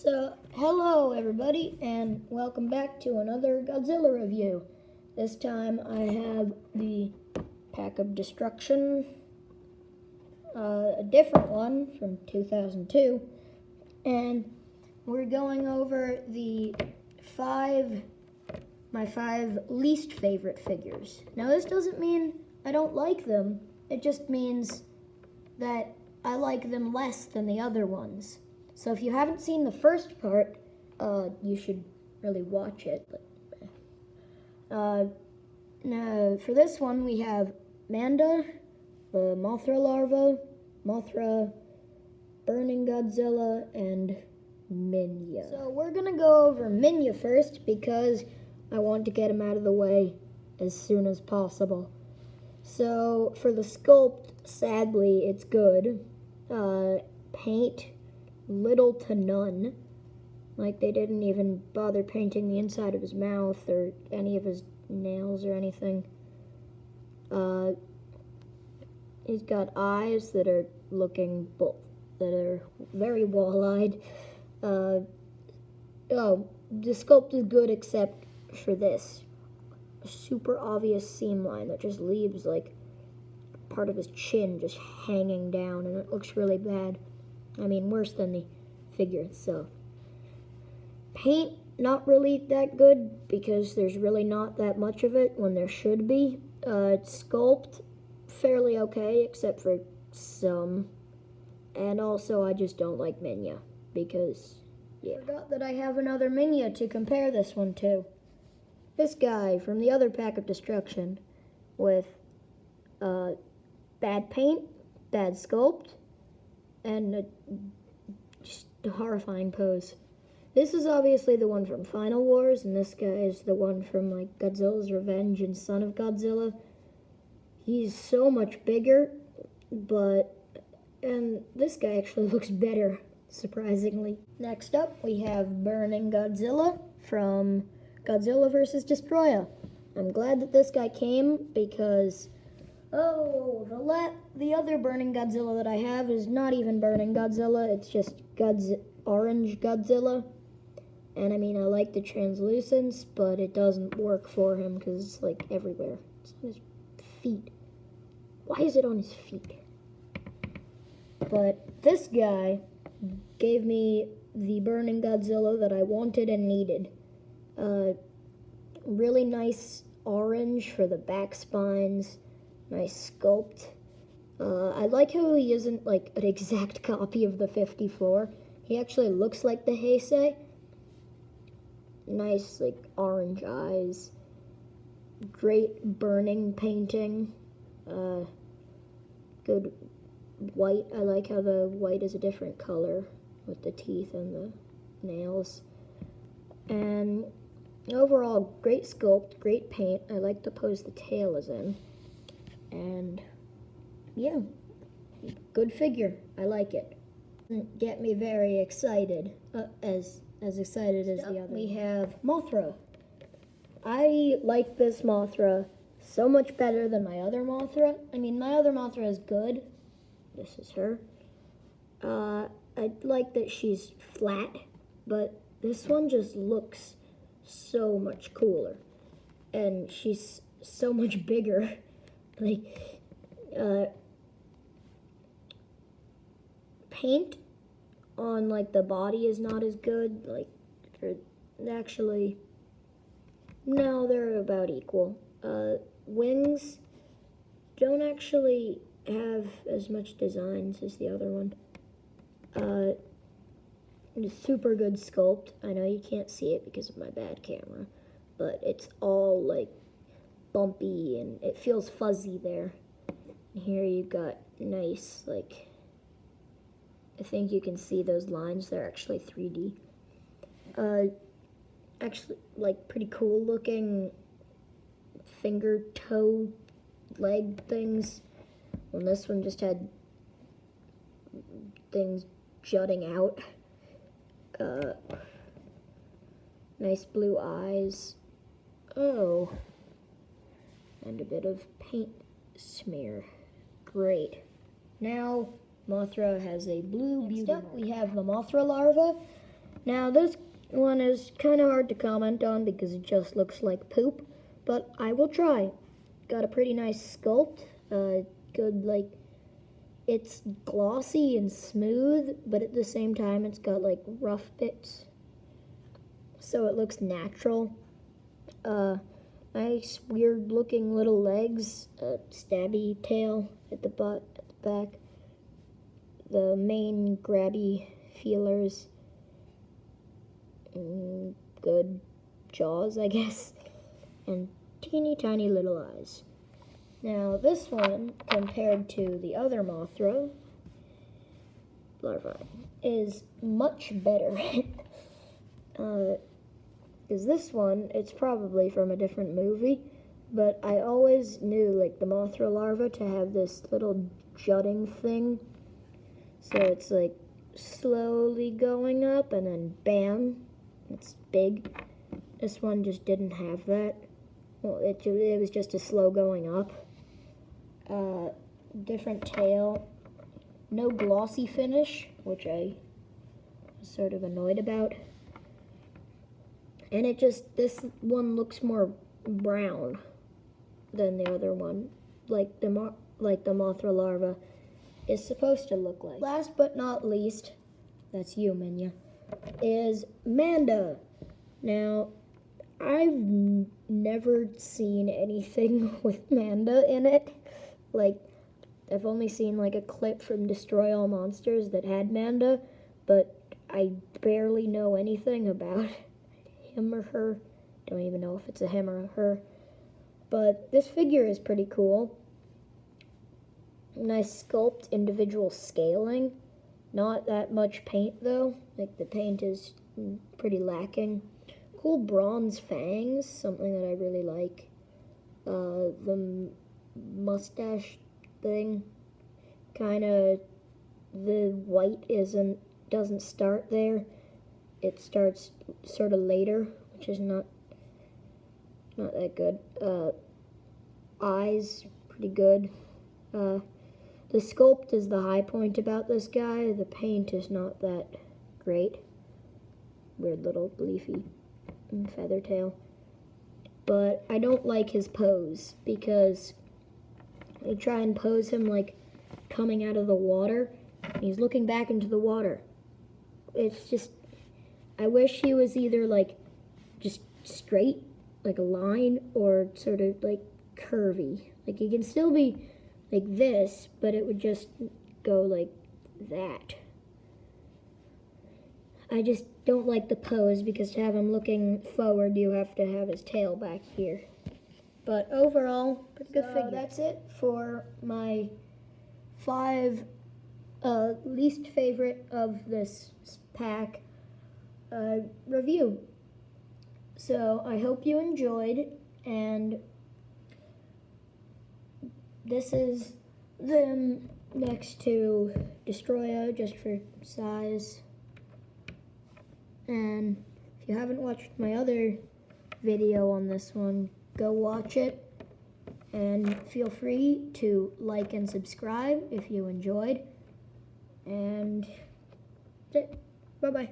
So, hello everybody, and welcome back to another Godzilla review. This time I have the Pack of Destruction, a different one from 2002, and we're going over my five least favorite figures. Now this doesn't mean I don't like them, it just means that I like them less than the other ones. So if you haven't seen the first part, you should really watch it. Now, for this one, we have Manda, the Mothra larva, Mothra, Burning Godzilla, and Minya. So we're going to go over Minya first because I want to get him out of the way as soon as possible. So for the sculpt, sadly, it's good. Paint, little to none. Like, they didn't even bother painting the inside of his mouth or any of his nails or anything. He's got eyes that are that are very wall-eyed. The sculpt is good except for this super obvious seam line that just leaves like part of his chin just hanging down, and it looks really bad. I mean, worse than the figure itself. Paint, not really that good because there's really not that much of it when there should be. Sculpt, fairly okay except for some. And also, I just don't like Minya because, yeah. I forgot that I have another Minya to compare this one to. This guy from the other Pack of Destruction with bad paint, bad sculpt, and just a horrifying pose. This is obviously the one from Final Wars, and this guy is the one from like Godzilla's Revenge and Son of Godzilla. He's so much bigger, and this guy actually looks better, surprisingly. Next up, we have Burning Godzilla from Godzilla vs. Destroyer. I'm glad that this guy came because the other Burning Godzilla that I have is not even Burning Godzilla, it's just Orange Godzilla. And I mean, I like the translucence, but it doesn't work for him because it's like everywhere. It's on his feet. Why is it on his feet? But this guy gave me the Burning Godzilla that I wanted and needed. Really nice orange for the back spines. Nice sculpt. I like how he isn't like an exact copy of the 54. He actually looks like the Heisei. Nice, like, orange eyes. Great burning painting. Good white. I like how the white is a different color with the teeth and the nails. And overall, great sculpt, great paint. I like the pose the tail is in. And yeah, good figure. I like it. Get me very excited, as excited as the other. We have Mothra. I like this Mothra so much better than my other Mothra. I mean, my other Mothra is good. This is her. I like that she's flat, but this one just looks so much cooler. And she's so much bigger. Like, paint on like the body is not as good. Like, actually, no, they're about equal. Wings don't actually have as much designs as the other one. Super good sculpt. I know you can't see it because of my bad camera, but it's all like bumpy and it feels fuzzy there. And here you got nice, like, I think you can see those lines. They're actually 3D. Actually, like, pretty cool looking finger, toe, leg things. And this one just had things jutting out. Nice blue eyes. Oh. And a bit of paint smear. Great. Now, Mothra has a blue beauty. Next up, we have the Mothra larva. Now this one is kind of hard to comment on because it just looks like poop, but I will try. Got a pretty nice sculpt, good, like, it's glossy and smooth, but at the same time it's got like rough bits, so it looks natural. Nice weird looking little legs, stabby tail at the butt, at the back, the main grabby feelers, good jaws, I guess, and teeny tiny little eyes. Now this one, compared to the other Mothra larvae, is much better. Is this one, it's probably from a different movie, but I always knew like the Mothra larva to have this little jutting thing. So it's like slowly going up and then bam, it's big. This one just didn't have that. Well, it was just a slow going up. Different tail. No glossy finish, which I was sort of annoyed about. And this one looks more brown than the other one, like the Mothra larva is supposed to look like. Last but not least, that's you, Minya, is Manda. Now, I've never seen anything with Manda in it. Like, I've only seen like a clip from Destroy All Monsters that had Manda, but I barely know anything about him or her. Don't even know if it's a him or a her. But this figure is pretty cool. Nice sculpt, individual scaling. Not that much paint though. Like the paint is pretty lacking. Cool bronze fangs, something that I really like. The mustache thing, kind of, the white doesn't start there. It starts sort of later, which is not that good. Eyes, pretty good. The sculpt is the high point about this guy. The paint is not that great. Weird little leafy feather tail. But I don't like his pose because they try and pose him like coming out of the water. And he's looking back into the water. It's just, I wish he was either like just straight, like a line, or sort of like curvy. Like he can still be like this, but it would just go like that. I just don't like the pose because to have him looking forward, you have to have his tail back here. But overall, pretty good figure. That's it for my 5 least favorite of this pack review. So I hope you enjoyed, and this is them next to Destroya, just for size. And if you haven't watched my other video on this one, go watch it, and feel free to like and subscribe if you enjoyed. And that's it. Bye-bye.